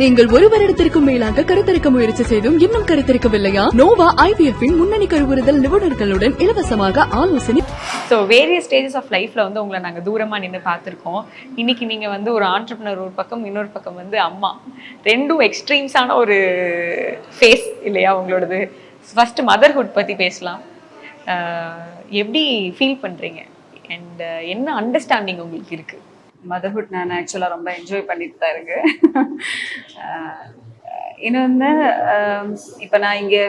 நீங்கள் ஒரு வருடத்திற்கும் மேலாக கருத்தரிக்க முயற்சி செய்தும் இன்னும் கருத்தரிக்கவில்லையா? நோவா ஐவிஎஃப்பின் முன்னணி கருவுறுதல் நிபுணர்களுடன் இலவசமாக ஆலோசனை. ஸோ வேரியஸ் ஸ்டேஜஸ் ஆஃப் லைஃப்ல வந்து உங்களை நாங்கள் தூரமாக நின்று பார்த்துருக்கோம். இன்னைக்கு நீங்கள் வந்து ஒரு ஆண்டர்ப்ரனர் ஒரு பக்கம், இன்னொரு பக்கம் வந்து அம்மா, ரெண்டும் எக்ஸ்ட்ரீம்ஸான ஒரு ஃபேஸ் இல்லையா உங்களோடது? ஃபர்ஸ்ட் மதர்ஹுட் பற்றி பேசலாம். எப்படி ஃபீல் பண்ணுறீங்க அண்ட் என்ன அண்டர்ஸ்டாண்டிங் உங்களுக்கு இருக்குது? மதர்ஹுட் நான் ஆக்சுவலாக ரொம்ப என்ஜாய் பண்ணிட்டு தான் இருக்கு. இன்னொன்று, இப்போ நான் இங்கே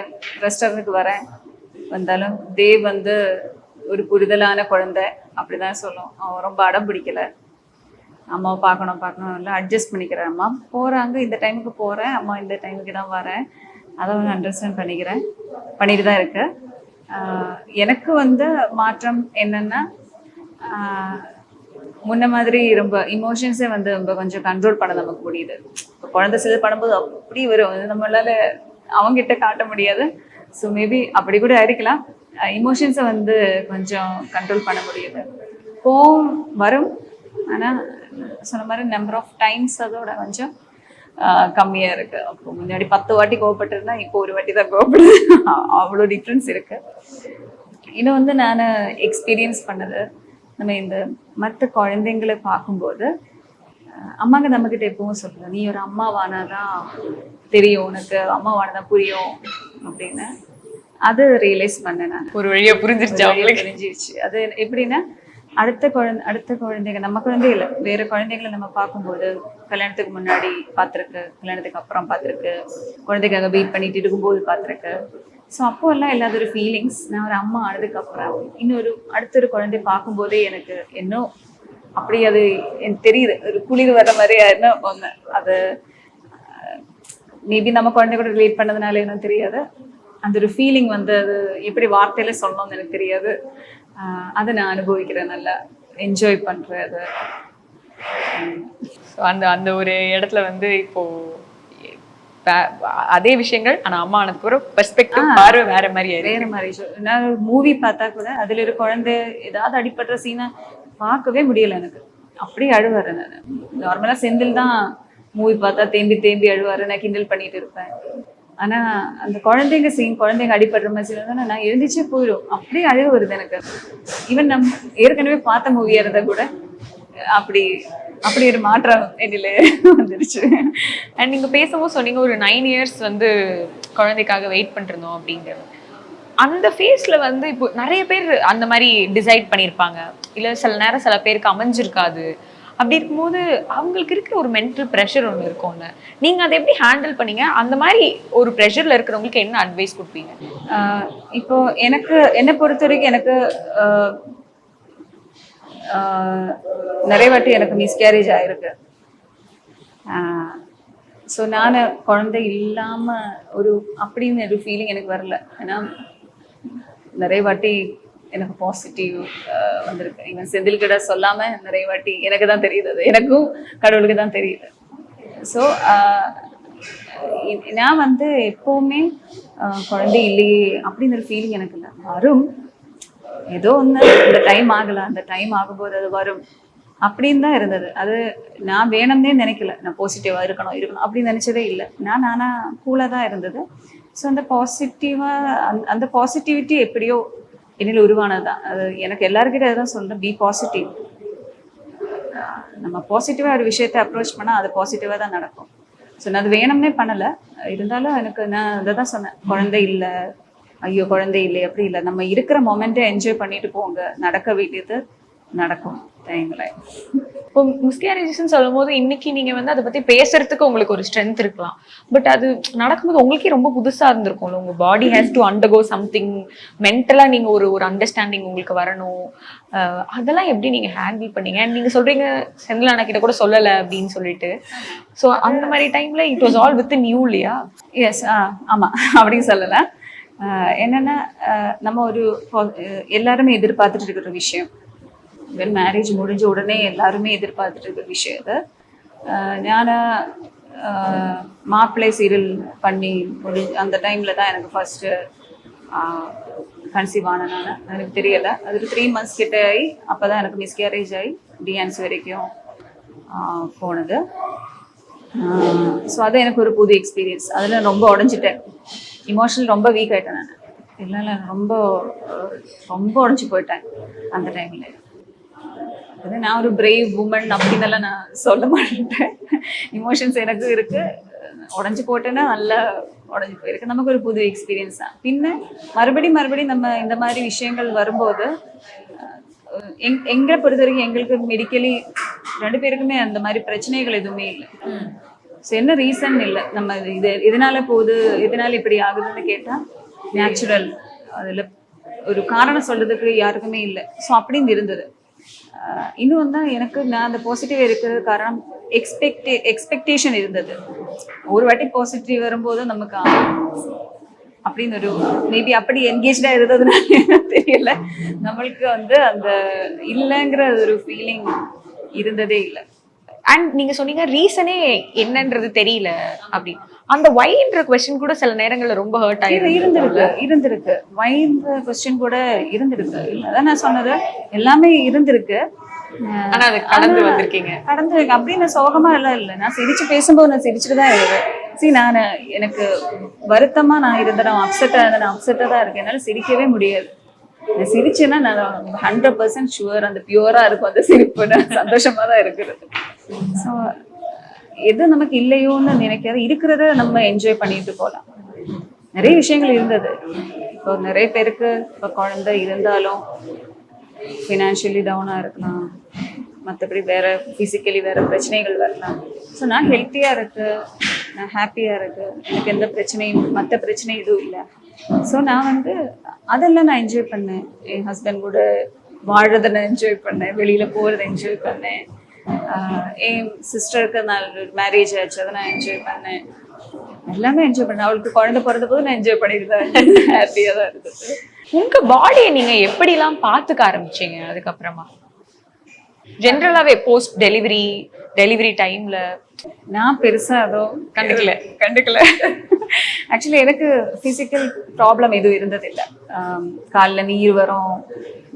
ரெஸ்டாரண்ட்டுக்கு வரேன் வந்தாலும் தேவ் வந்து ஒரு புரிதலான குழந்தை அப்படி தான் சொல்லும். அவன் ரொம்ப அடம் பிடிக்கலை. அம்மாவை பார்க்கணும் இல்லை, அட்ஜஸ்ட் பண்ணிக்கிறேன். அம்மா போகிறாங்க, இந்த டைமுக்கு போகிறேன், அம்மா இந்த டைமுக்கு தான் வரேன், அதை வந்து அண்டர்ஸ்டாண்ட் பண்ணிட்டு தான் இருக்கேன். எனக்கு வந்து மாற்றம் என்னென்னா, முன்ன மாதிரி ரொம்ப இமோஷன்ஸே வந்து ரொம்ப கொஞ்சம் கண்ட்ரோல் பண்ண நமக்கு முடியுது. இப்போ குழந்தை செல் பண்ணும்போது அப்படி வரும், நம்மளால அவங்ககிட்ட காட்ட முடியாது. ஸோ மேபி அப்படி கூட இருக்கலாம். இமோஷன்ஸை வந்து கொஞ்சம் கண்ட்ரோல் பண்ண முடியுது. கோவம் வரும், ஆனால் சொன்ன மாதிரி நம்பர் ஆஃப் டைம்ஸ் அதோட கொஞ்சம் கம்மியாக இருக்குது. அப்போ முன்னாடி 10 வாட்டி கோவப்பட்டிருந்தா இப்போ ஒரு வாட்டி தான் கோவப்படுது. அவ்வளோ டிஃப்ரென்ஸ் இருக்குது. இன்னும் வந்து நான் எக்ஸ்பீரியன்ஸ் பண்ணது, நம்ம இந்த மற்ற குழந்தைங்களை பார்க்கும்போது அம்மாங்க நம்மக்கிட்ட எப்பவும் சொல்லுங்க, நீ ஒரு அம்மாவானாதான் தெரியும், உனக்கு அம்மாவானதான் புரியும் அப்படின்னு. அது ரியலைஸ் பண்ணேன் நான். ஒரு வழியாக புரிஞ்சிருச்சு. அது எப்படின்னா, அடுத்த குழந்தைங்க, நம்ம குழந்தை இல்லை, வேற குழந்தைங்களை நம்ம பார்க்கும்போது கல்யாணத்துக்கு முன்னாடி பார்த்துருக்கு, கல்யாணத்துக்கு அப்புறம் பார்த்துருக்கு, குழந்தைக்காக வெயிட் பண்ணிட்டு இருக்கும்போது பார்த்துருக்கு. ஸோ அப்போல்லாம் இல்லாத ஒரு ஃபீலிங்ஸ் நான் ஒரு அம்மா ஆனதுக்கப்புறம் அடுத்த ஒரு குழந்தை பார்க்கும்போதே எனக்கு இன்னும் அப்படி அது எனக்கு தெரியுது, ஒரு குளிர் வர மாதிரி என்ன ஒன்று. அது மேபி நம்ம குழந்தை கூட ரிலேட் பண்ணதுனால என்னன்னு தெரியாது. அந்த ஒரு ஃபீலிங் வந்து அது எப்படி வார்த்தையில சொல்லணும்னு எனக்கு தெரியாது. அதை நான் அனுபவிக்கிறேன், நல்லா என்ஜாய் பண்ணுறேன் அதை. ஸோ அந்த ஒரு இடத்துல வந்து இப்போ அதே விஷயங்கள், ஆனா அம்மா ஆனதுக்கு ஒரு பெர்ஸ்பெக்டிவ் பார்வை வேற மாதிரி. நான் மூவி பார்த்தா கூட அதுல ஒரு குழந்தை ஏதாவது அடிபடுற சீனை பார்க்கவே முடியல எனக்கு. அப்படியே அழுவாரு. நான் நார்மலா செந்தில் தான் மூவி பார்த்தா தேம்பி அழுவாரு, நான் கிண்டல் பண்ணிட்டு இருப்பேன். ஆனா அந்த குழந்தைங்க அடிபடுற மாதிரி சீன் நான் எழுந்திரிச்சே போயிடும், அப்படியே அழுக வருது எனக்கு. ஈவன் நம்ம ஏற்கனவே பார்த்த மூவியா இருந்தா கூட அப்படி ஒரு மாற்றம் என்னில வந்துருச்சு. அண்ட் நீங்க பேசும்போது சொன்னீங்க ஒரு 9 years வந்து குழந்தைக்காக வெயிட் பண்ணிருந்தோம் அப்படிங்கிறது. அந்த ஃபேஸ்ல வந்து இப்போ நிறைய பேர் அந்த மாதிரி டிசைட் பண்ணியிருப்பாங்க, இல்லை சில நேரம் சில பேருக்கு அமைஞ்சிருக்காது. அப்படி இருக்கும்போது அவங்களுக்கு இருக்கிற ஒரு மென்டல் ப்ரெஷர் ஒன்று இருக்கும்ல, நீங்க அதை எப்படி ஹேண்டில் பண்ணீங்க? அந்த மாதிரி ஒரு ப்ரெஷர்ல இருக்கிறவங்களுக்கு என்ன அட்வைஸ் கொடுப்பீங்க? இப்போ என்னை பொறுத்த வரைக்கும் எனக்கு நிறைய வாட்டி எனக்கு மிஸ்கேரேஜ் ஆயிருக்கு. ஸோ நான் குழந்தை இல்லாமல் அப்படின்னு ஒரு ஃபீலிங் எனக்கு வரல. ஏன்னா நிறைய வாட்டி எனக்கு பாசிட்டிவ் வந்திருக்கு. ஈவன் செந்தில் கிட்ட சொல்லாமல் நிறைய வாட்டி எனக்கு தான் தெரியுது, அது எனக்கும் கடவுளுக்கு தான் தெரியுது. ஸோ நான் வந்து எப்போவுமே குழந்தை இல்லையே அப்படின்னு ஒரு ஃபீலிங் எனக்கு இல்லை. வரும், ஏதோ ஒன்று, இந்த டைம் ஆகலாம், அந்த டைம் ஆகும்போது அது வரும் அப்படின்னு தான் இருந்தது. அது நான் வேணும்னே நினைக்கல, நான் பாசிட்டிவாக இருக்கணும் அப்படின்னு நினச்சதே இல்லை. நானா கூலாக தான் இருந்தது. ஸோ அந்த பாசிட்டிவிட்டி எப்படியோ என்னில் உருவானது தான். அது எனக்கு எல்லாருக்கிட்ட தான் சொல்கிறேன், பி பாசிட்டிவ். நம்ம பாசிட்டிவாக ஒரு விஷயத்தை அப்ரோச் பண்ணால் அது பாசிட்டிவாக தான் நடக்கும். ஸோ நான் அது வேணும்னே பண்ணலை. இருந்தாலும் எனக்கு நான் அதை தான் சொன்னேன், குழந்தை இல்லை, ஐயோ குழந்தை இல்லை, அப்படி இல்லை. நம்ம இருக்கிற மொமெண்ட்டை என்ஜாய் பண்ணிட்டு போங்க, நடக்க வேண்டியது நடக்கும் டைம்ல. இப்போ மிஸ்கேரேஜஸ்ன்னு சொல்லும் போது இன்னைக்கு நீங்க வந்து அதை பத்தி பேசுறதுக்கு உங்களுக்கு ஒரு ஸ்ட்ரென்த் இருக்கலாம். பட் அது நடக்கும்போது உங்களுக்கே ரொம்ப புதுசா இருந்திருக்கும்ல. உங்க body has to undergo something, மென்டலா நீங்க ஒரு அண்டர்ஸ்டாண்டிங் உங்களுக்கு வரணும். அதெல்லாம் எப்படி நீங்க ஹேண்டில் பண்ணீங்க? நீங்க சொல்றீங்க செந்தில் அண்ணா கிட்ட கூட சொல்லலை அப்படின்னு சொல்லிட்டு. ஸோ அந்த மாதிரி டைம்ல it was all with in you இல்லையா? எஸ், ஆமாம், அப்படின்னு சொல்லலாம். என்னென்னா, நம்ம எல்லாருமே எதிர்பார்த்துட்டு இருக்கிற விஷயம், மேரேஜ் முடிஞ்ச உடனே எல்லாருமே எதிர்பார்த்துட்டு இருக்கிற விஷயம் அது. நான் மாப்பிள்ளை சீரியல் பண்ணி அந்த டைமில் தான் எனக்கு ஃபர்ஸ்ட்டு கன்சீவ் ஆனேன். எனக்கு தெரியலை. அது ஒரு 3 months கிட்ட ஆகி அப்போ தான் எனக்கு மிஸ்கேரேஜ் ஆகி டிஎன்சி வரைக்கும் போனது. ஸோ அது எனக்கு ஒரு புது எக்ஸ்பீரியன்ஸ். அதில் ரொம்ப உடஞ்சிட்டேன், இமோஷனல் ரொம்ப வீக் ஆகிட்டேன் நான். இல்லை ரொம்ப ரொம்ப உடஞ்சி போயிட்டேன் அந்த டைமில். அது நான் ஒரு பிரேவ் உமன் அப்படின்னெல்லாம் நான் சொல்ல மாட்டேன். இமோஷன்ஸ் எனக்கு இருக்கு, உடஞ்சி போட்டேன்னா நல்லா உடஞ்சி போயிருக்கு. நமக்கு ஒரு புது எக்ஸ்பீரியன்ஸ் தான். பின்ன மறுபடியும் நம்ம இந்த மாதிரி விஷயங்கள் வரும்போது எங்களை பொறுத்த வரைக்கும் எங்களுக்கு மெடிக்கலி 2 பேருக்குமே அந்த மாதிரி பிரச்சனைகள் எதுவுமே இல்லை. ஸோ என்ன ரீசன் இல்லை, நம்ம இது எதனால போகுது, எதனால இப்படி ஆகுதுன்னு கேட்டால் நேச்சுரல், அதில் ஒரு காரணம் சொல்றதுக்கு யாருக்குமே இல்லை. ஸோ அப்படின்னு இருந்தது. இன்னும் தான் எனக்கு நான் அந்த பாசிட்டிவ் இருக்கிறது காரணம் எக்ஸ்பெக்டேஷன் இருந்தது. ஒரு வாட்டி பாசிட்டிவ் வரும்போது நமக்கு அப்படின்னு ஒரு மேபி அப்படி என்கேஜா இருந்ததுனால தெரியல, நம்மளுக்கு வந்து அந்த இல்லைங்கிற ஒரு ஃபீலிங் இருந்ததே இல்லை. அண்ட் நீங்க சொன்னீங்க ரீசனே என்னன்றது தெரியல அப்படி. அந்த வைன்ற கொஸ்டின் கூட சில நேரங்கள்ல ரொம்ப ஹர்ட் இருந்திருக்கு. வைன்ற கொஸ்டின் கூட இருந்திருக்கு. அதான் நான் சொன்னது, எல்லாமே இருந்திருக்கு. ஆனா அது கடந்து வந்திருக்கீங்க. கடந்து அப்படின்னு சோகமா எல்லாம் இல்லை. நான் சிரிச்சு பேசும்போது நான் சிரிச்சுட்டு தான் இருக்கேன். நான் எனக்கு வருத்தமா நான் இருந்தேன், நான் அப்செட்டா தான் இருக்கேன். என்னால சிரிக்கவே முடியாது. நான் சிரிச்சேன்னா நான் 100% ஷுவர் அந்த பியூரா இருக்கும் அந்த சிரிப்பு, சந்தோஷமா தான் இருக்கிறது. ஸோ எது நமக்கு இல்லையோன்னு நினைக்காது, இருக்கிறத நம்ம என்ஜாய் பண்ணிட்டு போகலாம். நிறைய விஷயங்கள் இருந்தது. இப்போ நிறைய பேருக்கு இப்போ குழந்தை இருந்தாலும் ஃபினான்ஷியலி டவுனாக இருக்கலாம், மற்றபடி வேற ஃபிசிக்கலி வேற பிரச்சனைகள் வரலாம். ஸோ நான் ஹெல்த்தியாக இருக்கு, நான் ஹாப்பியாக இருக்கு, எனக்கு எந்த பிரச்சனையும் மற்ற பிரச்சனை எதுவும் இல்லை. ஸோ நான் வந்து அதெல்லாம் நான் என்ஜாய் பண்ணேன். என் ஹஸ்பண்ட் கூட வாழ்றதை நான் என்ஜாய் பண்ணேன், வெளியில் போகிறத என்ஜாய் பண்ணேன். என் சிஸ்டருக்கு நான் மேரேஜ் ஆச்சு, அதை நான் என்ஜாய் பண்ணேன். எல்லாமே என்ஜாய் பண்ணேன். அவளுக்கு குழந்தை பிறந்த போது நான் என்ஜாய் பண்ணிட்டு தான் ஹாப்பியாக தான் இருந்தது. உங்க பாடியை நீங்க எப்படிலாம் பார்த்துக்க ஆரம்பிச்சீங்க அதுக்கப்புறமா? ஜென்ரலாவே போஸ்ட் டெலிவரி டைம்ல நான் பெருசா அதோ கண்டுக்கல. ஆக்சுவலி எனக்கு பிசிக்கல் ப்ராப்ளம் எதுவும் இருந்ததில்லை. காலில் நீர் வரும்,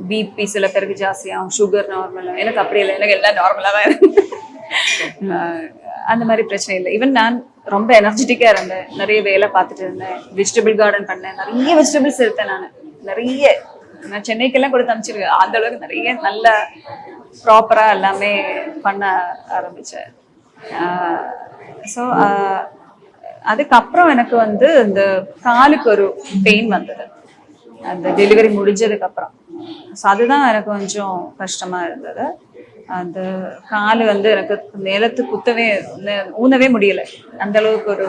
பிபி சில பேருக்கு ஜாஸ்தியாகும், சுகர் நார்மலாக. எனக்கு அப்படி இல்லை, எனக்கு எல்லாம் நார்மலாக தான் இருக்கு. அந்த மாதிரி பிரச்சனை இல்லை. ஈவன் நான் ரொம்ப எனர்ஜெட்டிக்காக இருந்தேன், நிறைய வேலை பார்த்துட்டு இருந்தேன், வெஜிடபிள் கார்டன் பண்ணேன், நிறைய வெஜிடபிள்ஸ் எடுத்தேன். நான் சென்னைக்கெல்லாம் கொடுத்து அனுப்பிச்சிருக்கேன். அந்த அளவுக்கு நிறைய நல்ல ப்ராப்பராக எல்லாமே பண்ண ஆரம்பித்தேன். ஸோ அதுக்கப்புறம் எனக்கு வந்து இந்த காலுக்கு ஒரு பெயின் வந்தது அந்த டெலிவரி முடிஞ்சதுக்கப்புறம். ஸோ அதுதான் எனக்கு கொஞ்சம் கஷ்டமாக இருந்தது. அந்த கால் வந்து எனக்கு நிலத்து ஊனவே முடியலை, அந்த அளவுக்கு ஒரு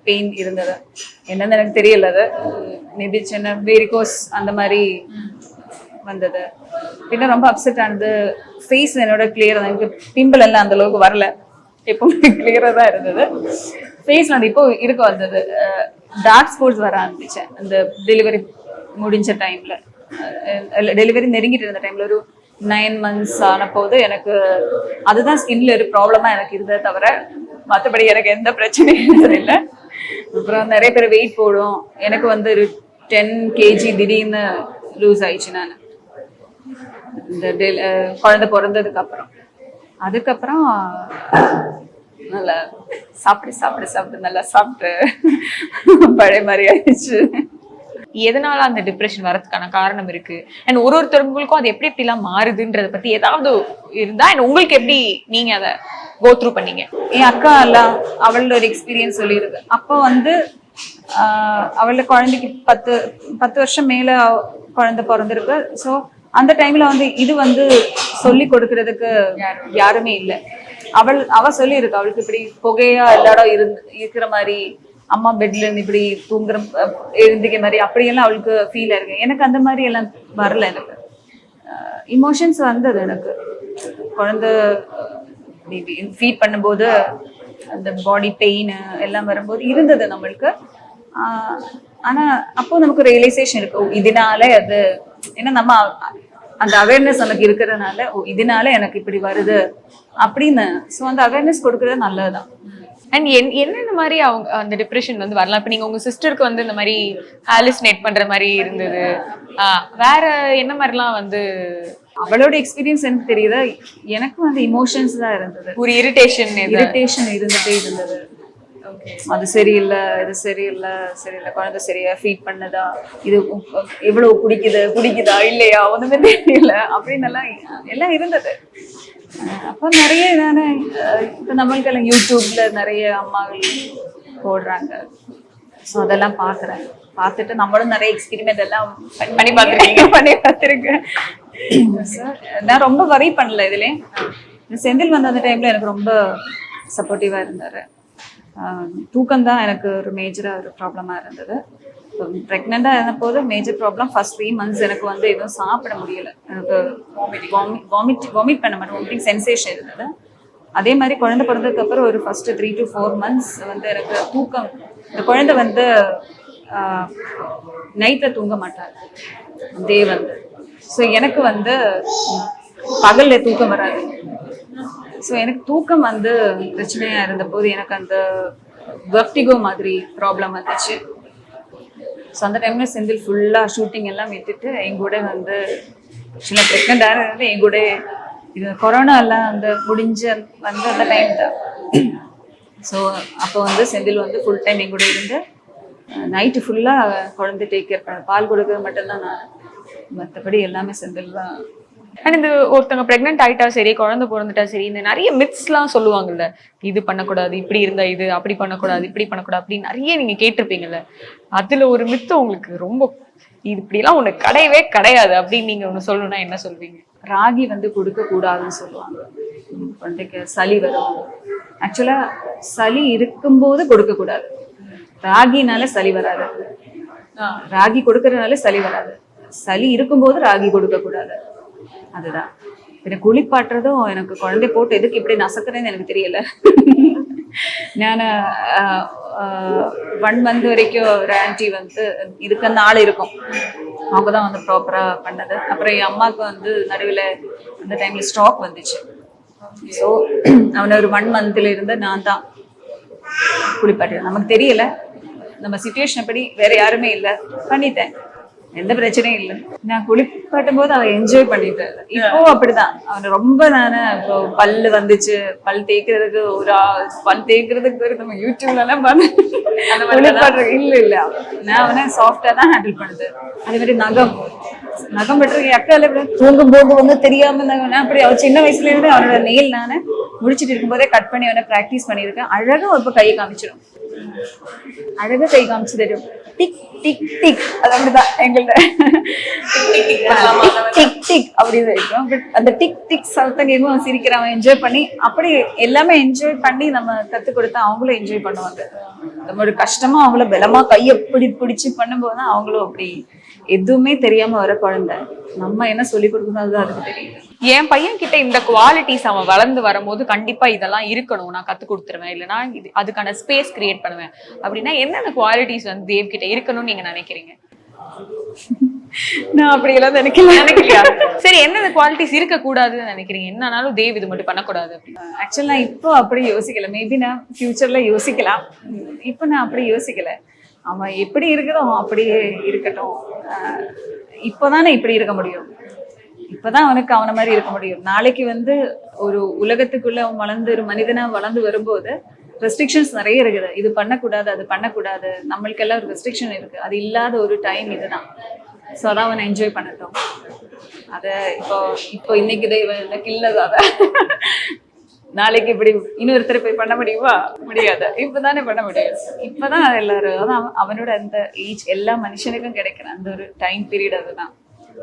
பெயின் இருந்தது. என்னன்னு எனக்கு தெரியல, அது மேபி சின்ன வேரிகோஸ் அந்த மாதிரி வந்தது. பின்ன ரொம்ப அப்செட் ஆனது. ஃபேஸ் என்னோட கிளியர் தான், எனக்கு பிம்பிள் எல்லாம் அந்த அளவுக்கு வரல, எப்பவுமே கிளியரா தான் இருந்தது. ஃபேஸ்ல வந்து இப்போ இருக்க வந்தது, டார்க் ஸ்பாட்ஸ் வர ஆரம்பிச்சேன் அந்த டெலிவரி முடிஞ்ச டைம்ல. டெலிவரி நெருங்கிட்டு இருந்த டைம்ல ஒரு 9 months ஆன போது எனக்கு அதுதான் ஸ்கின்ல ஒரு ப்ராப்ளமா எனக்கு இருந்ததை தவிர மற்றபடி எனக்கு எந்த பிரச்சனையும் இல்லை. அப்புறம் நிறைய பேர் வெயிட் போடும், எனக்கு வந்து ஒரு 10 kg திடீர்னு லூஸ் ஆயிடுச்சு நான் இந்த குழந்தை பிறந்ததுக்கு அப்புறம். அதுக்கப்புறம் நல்லா சாப்பிட்டு நல்லா சாப்பிட்டு பழைய மாதிரி ஆயிடுச்சு. எதனால அந்த டிப்ரெஷன் வரதுக்கான காரணம் இருக்கு, அண்ட் ஒருத்தவங்களுக்கும் அது எப்படி எப்படிலாம் மாறுதுன்றத பத்தி ஏதாவது இருந்தா அண்ட் உங்களுக்கு எப்படி நீங்க அதை கோ த்ரூ பண்ணீங்க? என் அக்கா எல்லாம் அவளோட ஒரு எக்ஸ்பீரியன்ஸ் சொல்லியிருக்கு. அப்போ வந்து அவளோட குழந்தைக்கு 10 வருஷம் மேல குழந்தை பிறந்திருக்கு. ஸோ அந்த டைம்ல வந்து இது வந்து சொல்லி கொடுக்கறதுக்கு யாருமே இல்லை. அவ சொல்லியிருக்கு, அவளுக்கு இப்படி புகையா எல்லா இடம் இருக்கிற மாதிரி, அம்மா பெட்ல இருந்து இப்படி தூங்குற எழுந்திக்க மாதிரி அப்படியெல்லாம் அவளுக்கு ஃபீல் ஆயிருக்கு. எனக்கு அந்த மாதிரி எல்லாம் வரல. எனக்கு இமோஷன்ஸ் வந்தது. எனக்கு குழந்தை ஃபீட் பண்ணும்போது அந்த பாடி பெயின் எல்லாம் வரும்போது இருந்தது நம்மளுக்கு. ஆனா அப்போ நமக்கு ரியலைசேஷன் இருக்கு, இதனால அது ஏன்னா நம்ம அந்த அவேர்னஸ் நமக்கு இருக்கிறதுனால இதனால எனக்கு இப்படி வருது அப்படின்னு. ஸோ அந்த அவேர்னஸ் கொடுக்கறது நல்லதுதான். அண்ட் என்னென்ன மாதிரி அவங்க அந்த டிப்ரெஷன் வந்து வரலாம்? இப்ப நீங்க உங்க சிஸ்டருக்கு வந்து இந்த மாதிரி ஹாலுசினேட் பண்ற மாதிரி இருந்தது, வேற என்ன மாதிரிலாம் வந்து? அவளோட எக்ஸ்பீரியன்ஸ் எனக்கு தெரியுது, எனக்கு வந்து இமோஷன்ஸ் தான் இருந்தது. ஒரு இரிட்டேஷன் இருந்துட்டே இருந்தது. அது சரியில்லை, இது சரியில்லை, குழந்தை சரியா ஃபீட் பண்ணதா, இது எவ்வளவு குடிக்குதா இல்லையா, ஒண்ணுமே தெரியல அப்படின்னு எல்லாம் இருந்தது. அப்ப நிறைய தானே இப்ப நம்மளுக்கு யூடியூப்ல நிறைய அம்மாக்கள் போடுறாங்க. ஸோ அதெல்லாம் பார்த்துட்டு நம்மளும் நிறைய எக்ஸ்பீரிமெண்ட் எல்லாம் பண்ணி பார்த்துருக்கேன். நான் ரொம்ப வரி பண்ணல இதுல. செந்தில் வந்த அந்த டைம்ல எனக்கு ரொம்ப சப்போர்ட்டிவா இருந்தாரு. தூக்கம் தான் எனக்கு ஒரு மேஜராக ஒரு ப்ராப்ளமாக இருந்தது. ப்ரெக்னெண்ட்டாக இருந்த போது மேஜர் ப்ராப்ளம் ஃபர்ஸ்ட் 3 months எனக்கு வந்து எதுவும் சாப்பிட முடியல. எனக்கு வாமிட் பண்ண மாட்டேன், வாமிட்டிங் சென்சேஷன் இருந்தது. அதே மாதிரி குழந்தை பிறந்ததுக்கு அப்புறம் ஒரு ஃபர்ஸ்ட் 3 to 4 months வந்து எனக்கு தூக்கம், இந்த குழந்தை வந்து நைட்டில் தூங்க மாட்டார் டே வந்து. ஸோ எனக்கு வந்து பகல்ல தூக்கம் வராது. ஸோ எனக்கு தூக்கம் வந்து பிரச்சனையா இருந்த போது எனக்கு அந்த வெர்டிகோ மாதிரி ப்ராப்ளம் வந்துச்சு. ஸோ அந்த டைம்ல செந்தில் ஃபுல்லா ஷூட்டிங் எல்லாம் விட்டுட்டு என் கூட வந்து சில ப்ரெக்னெண்டாக இருந்து என் கூட இது கொரோனா எல்லாம் அந்த முடிஞ்ச வந்து அந்த டைம் தான். ஸோ அப்போ வந்து செந்தில் வந்து ஃபுல் டைம் என் கூட இருந்து நைட்டு ஃபுல்லாக குழந்தை டேக் கேர் பண்ண, பால் கொடுக்கறது மட்டும்தான் நான், மற்றபடி எல்லாமே செந்தில் தான். அண்ட் இந்த ஒருத்தவங்க பிரெக்னென்ட் ஆயிட்டா சரி, குழந்தை பிறந்துட்டா சரி, இந்த நிறைய மித்ஸ்லாம் சொல்லுவாங்கல்ல, இது பண்ணக்கூடாது, இப்படி இருந்தா இது, அப்படி பண்ணக்கூடாது, இப்படி பண்ணக்கூடாது, அப்படின்னு நிறைய நீங்க கேட்டிருப்பீங்கல்ல. அதுல ஒரு மித்து உங்களுக்கு ரொம்ப இது இப்படிலாம் ஒண்ணு கிடையவே கிடையாது அப்படின்னு நீங்க ஒண்ணு சொல்லணும்னா என்ன சொல்வீங்க? ராகி வந்து கொடுக்க கூடாதுன்னு சொல்லுவாங்க. குழந்தைக்கு சளி வரும். ஆக்சுவலா சளி இருக்கும்போது கொடுக்க கூடாது. ராகினால சளி வராது, ராகி கொடுக்கறதுனால சளி வராது. சளி இருக்கும்போது ராகி கொடுக்க கூடாது. அதுதான். எனக்கு குளிப்பாட்டுறதும் எனக்கு குழந்தை போட்டு எதுக்கு இப்படி நசக்குறேன்னு எனக்கு தெரியல. நான் 1 month வரைக்கும் ஒரு ஆன்டி வந்து இதுக்கு அந்த ஆள் இருக்கும், அவங்க தான் வந்து ப்ராப்பரா பண்ணது. அப்புறம் என் அம்மாவுக்கு வந்து நடுவில் அந்த டைம்ல ஸ்டாக் வந்துச்சு. ஸோ அவனை ஒரு 1 monthல இருந்து நான் தான் குளிப்பாட்டேன். நமக்கு தெரியல, நம்ம சிச்சுவேஷன் படி வேற யாருமே இல்லை, பண்ணிட்டேன், எந்த பிரச்சனையும் இல்லை. நான் குளிப்பாட்டும் போது அவன் என்ஜாய் பண்ணிட்டேன். இப்போ அப்படிதான். அவனை ரொம்ப நானு இப்போ பல்லு வந்துச்சு, பல் தேய்க்கிறதுக்கு நம்ம யூடியூப்ல எல்லாம் குளிப்பாடுறது இல்ல. நான் அவனை சாஃப்டா தான் ஹேண்டில் பண்ணுது. அதே மாதிரி நகம் வெட்டுறது அக்கால தூங்கும் போது வந்து தெரியாம அப்படி அவன் சின்ன வயசுல இருந்து அவனோட நெயில் நானு முடிச்சுட்டு இருக்கும்போதே கட் பண்ணி அவனை பிராக்டிஸ் பண்ணியிருக்கேன். அழகா இப்ப கையை காமிச்சிடும், அழகா கை காமிச்சு தெரியும். டிக் டிக் டிக், அது அப்படிதான் எங்கள்ட்ட டிக் டிக் அப்படின்னு இருக்கும். பட் அந்த டிக் டிக் சத்தம் கேட்கும், சிரிக்கிறான், என்ஜாய் பண்ணி அப்படி எல்லாமே என்ஜாய் பண்ணி நம்ம கற்றுக் கொடுத்தா அவங்களும் என்ஜாய் பண்ணுவாங்க. நம்ம ஒரு கஷ்டமா அவங்கள பலமா கையை பிடிச்சு பண்ணும்போது தான் அவங்களும் அப்படி எதுவுமே தெரியாம வர குழந்தை. நம்ம என்ன சொல்லி கொடுக்கணும் அதுதான் அதுக்கு தெரியும். என் பையன் கிட்ட இந்த குவாலிட்டிஸ் அவன் வளர்ந்து வரும்போது கண்டிப்பா இதெல்லாம் இருக்கணும், நான் கத்து கொடுத்துருவேன், இல்லைன்னா அதுக்கான ஸ்பேஸ் கிரியேட் பண்ணுவேன் அப்படின்னா என்னென்ன குவாலிட்டிஸ் வந்து தேவ் கிட்ட இருக்கணும்னு நீங்க நினைக்கிறீங்க? நான் அப்படியெல்லாம் நினைக்கலையா? சரி, என்னென்ன குவாலிட்டிஸ் இருக்க கூடாதுன்னு நினைக்கிறீங்க? என்னன்னாலும் தேவ் இது மட்டும் பண்ணக்கூடாது அப்படின்னு. ஆக்சுவலா நான் இப்போ அப்படி யோசிக்கல. மேபி நான் ஃபியூச்சர்ல யோசிக்கலாம். இப்போ நான் அப்படி யோசிக்கல. அவன் எப்படி இருக்குதோ அவன் அப்படியே இருக்கட்டும். இப்போதானே இப்படி இருக்க முடியும், இப்பதான் அவனுக்கு அவனை மாதிரி இருக்க முடியும். நாளைக்கு வந்து ஒரு உலகத்துக்குள்ள அவன் வளர்ந்து ஒரு மனிதனா வளர்ந்து வரும்போது ரெஸ்ட்ரிக்ஷன்ஸ் நிறைய இருக்குது. இது பண்ணக்கூடாது, அது பண்ணக்கூடாது, நம்மளுக்கெல்லாம் ஒரு ரெஸ்ட்ரிக்ஷன் இருக்கு. அது இல்லாத ஒரு டைம் இதுதான். ஸோ அதான் அவனை என்ஜாய் பண்ணட்டும். அதை இப்போ இன்னைக்கு இல்லதாத நாளைக்கு இப்படி இன்னொருத்தர் போய் பண்ண முடியாது. இப்பதானே பண்ண முடியாது. இப்பதான் எல்லாரும் அதான் அவனோட அந்த ஏஜ் எல்லா மனுஷனுக்கும் கிடைக்கிற அந்த ஒரு டைம் பீரியட். அதுதான்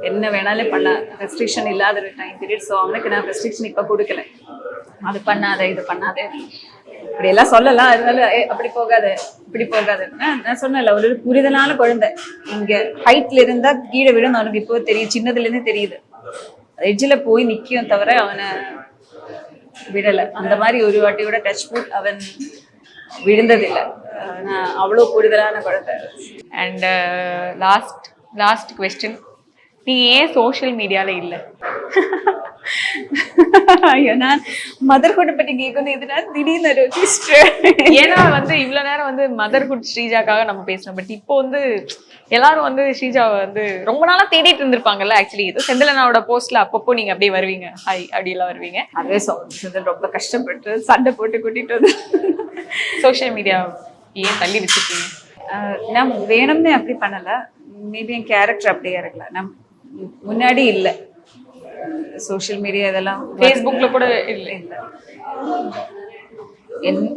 என்ன வேணாலும் பண்ண, ரெஸ்ட்ரிக்ஷன் இல்லாத ஒரு டைம் பீரியட். ஸோ அவனுக்கு நான் ரெஸ்ட்ரிக்ஷன் இப்போ கொடுக்கல. அது பண்ணாத, இது பண்ணாத, இப்படி எல்லாம் சொல்லலாம். அதனால அப்படி போகாது, இப்படி போகாது. நான் சொன்னேன்ல, ஒரு புரிதலான குழந்தை. இங்க ஹைட்ல இருந்தா கீழே விழுந்து அவனுக்கு இப்போ தெரியும், சின்னதுல இருந்து தெரியுது. எட்ஜில் போய் நிற்கும் தவிர அவனை விடலை. அந்த மாதிரி ஒரு வாட்டியோட டச் ஃபுட் அவன் விழுந்ததில்லை. அவ்வளோ புரிதலான குழந்தை. அண்ட் லாஸ்ட் குவெஸ்டின், நீங்க ஏன் சோஷியல் மீடியால இல்லை? ஐயோ, நான் மதர்ஹுட் பத்தி கேட்கணும், இதுனா திடீர்னு ஒரு twist. ஏன்னா வந்து இவ்வளவு நேரம் வந்து மதர்ஹுட் ஸ்ரீஜாக்காக நம்ம பேசணும். பட் இப்போ வந்து எல்லாரும் வந்து ஸ்ரீஜாவை வந்து ரொம்ப நாளா தேடிட்டு இருந்திருப்பாங்கல்ல. ஆக்சுவலி இது செந்திலனாவோட போஸ்ட்ல அப்பப்போ நீங்க அப்படியே வருவீங்க, ஹாய் அப்படி எல்லாம் வருவீங்க. அதுவே செந்தில் ரொம்ப கஷ்டப்பட்டு சண்டை போட்டு கூட்டிட்டு வந்து சோஷியல் மீடியா ஏன் தள்ளி வச்சிருக்கீங்க? நான் வேணும்னே அப்படி பண்ணல. மேபி என் கேரக்டர் அப்படியே இருக்கல. நான் முன்னாடி இல்ல சோஷியல் மீடியா இதெல்லாம் ஃபேஸ்புக்ல கூட இல்ல.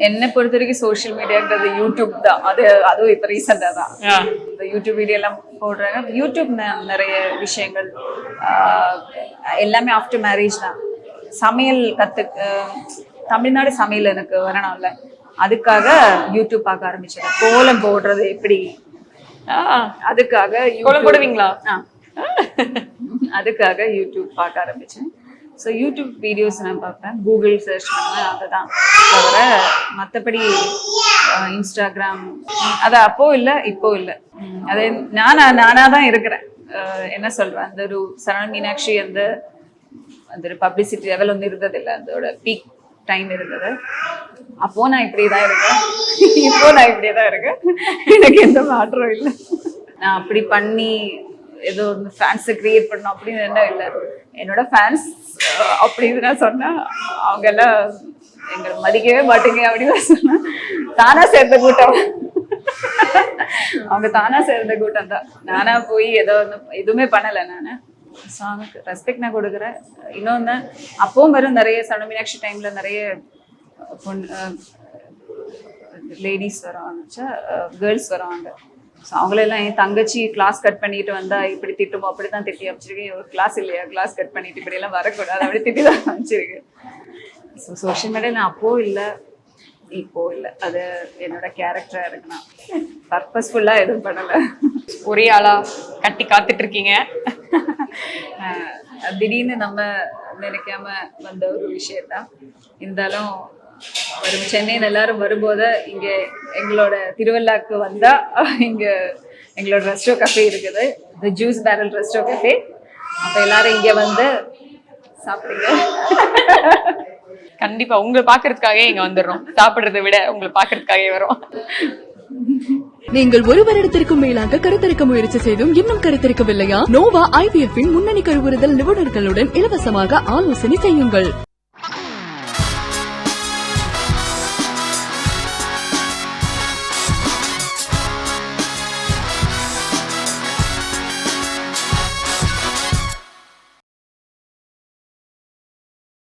என்னை பொறுத்த வரைக்கும் சோஷியல் மீடியான்றது யூடியூப் தான். அதுவும் இப்ப ரீசெண்டா தான் இந்த யூடியூப் வீடியோ எல்லாம் போடுறாங்க. யூடியூப் நிறைய விஷயங்கள் எல்லாமே ஆஃப்டர் மேரேஜ் தான். சமையல் தமிழ்நாடு சமையல் எனக்கு வரணும்ல, அதுக்காக யூடியூப் பார்க்க ஆரம்பிச்சேன். கோலம் போடுறது எப்படி, அதுக்காக கோலம் போடுவீங்களா? அதுக்காக யூடியூப் பார்க்க ஆரம்பிச்சேன். ஸோ யூடியூப் வீடியோஸ் நான் பார்ப்பேன், கூகுள் சர்ச் பண்ணுவேன், அதுதான் தவிர மற்றபடி இன்ஸ்டாகிராம் அது அப்போ இல்லை இப்போ இல்லை. அதே நானாக தான் இருக்கிறேன். என்ன சொல்கிறேன், அந்த ஒரு சரவண மீனாட்சி அந்த ஒரு பப்ளிசிட்டி லெவல் ஒன்று இருந்ததில்லை, அதோட பீக் டைம் இருந்தது. அப்போ நான் இப்படியே தான் இருக்கேன், இப்போ நான் இப்படியே தான் இருக்கேன், எனக்கு எந்த மாற்றம் இல்லை. நான் அப்படி பண்ணி ஏதோ ஒரு ஃபேன்ஸை கிரியேட் பண்ணணும் அப்படின்னு என்ன இல்லை. என்னோட ஃபேன்ஸ் அப்படின்னு நான் சொன்னேன், அவங்க எல்லாம் எங்களை மதிக்கவே மாட்டீங்க அப்படின்னு சொன்னேன். தானா சேர்ந்த கூட்டம், அவங்க தானா சேர்ந்த கூட்டம் தான். நானா போய் எதுவுமே பண்ணலை. நான் சாங்குக்கு ரெஸ்பெக்ட் நான் கொடுக்குறேன். இன்னொன்று அப்பவும் வரும் நிறைய சரவண மீனாட்சி டைம்ல நிறைய லேடிஸ் வருவாங்க, கேர்ள்ஸ் வருவாங்க. ஸோ அவங்களெல்லாம் என் தங்கச்சி கிளாஸ் கட் பண்ணிட்டு வந்தா இப்படி திட்டுமோ அப்படி தான் திட்டி அமைச்சிருக்கேன். ஒரு கிளாஸ் இல்லையா, கிளாஸ் கட் பண்ணிட்டு இப்படி எல்லாம் வரக்கூடாது அப்படி திட்டி தான் அமைச்சிருக்கேன். ஸோ சோஷியல் மீடியா நான் அப்போ இல்லை இப்போ இல்லை, அது என்னோட கேரக்டரா இருக்குன்னா பர்பஸ்ஃபுல்லா எதுவும் பண்ணலை. ஒரே ஆளா கட்டி காத்துட்டு இருக்கீங்க. திடீர்னு நம்ம நினைக்காம வந்த ஒரு விஷயத்தான். இருந்தாலும் வரும் சென்னையில் எல்லாரும் வரும்போது இங்க எங்களோட திருவள்ளாக்கு வந்தா இங்க எங்களோட ரெஸ்டோ கஃபே இருக்குது, தி ஜூஸ் பேரல் ரெஸ்டோ கஃபே. அப்ப எல்லாரும் இங்க வந்து சாப்பிடுங்க. கண்டிப்பா உங்களை பாக்குறதுக்காகவே இங்க வந்துடுறோம், சாப்பிடுறதை விட உங்களை பாக்குறதுக்காகவே வரும். நீங்கள் ஒரு வருடத்திற்கும் மேலாக கருத்தரிக்க முயற்சி செய்தும் இன்னும் கருத்தரிக்கவில்லையா? நோவா IVF-இன் முன்னணி கருவுறுதல் நிபுணர்களுடன் இலவசமாக ஆலோசனை செய்யுங்கள்.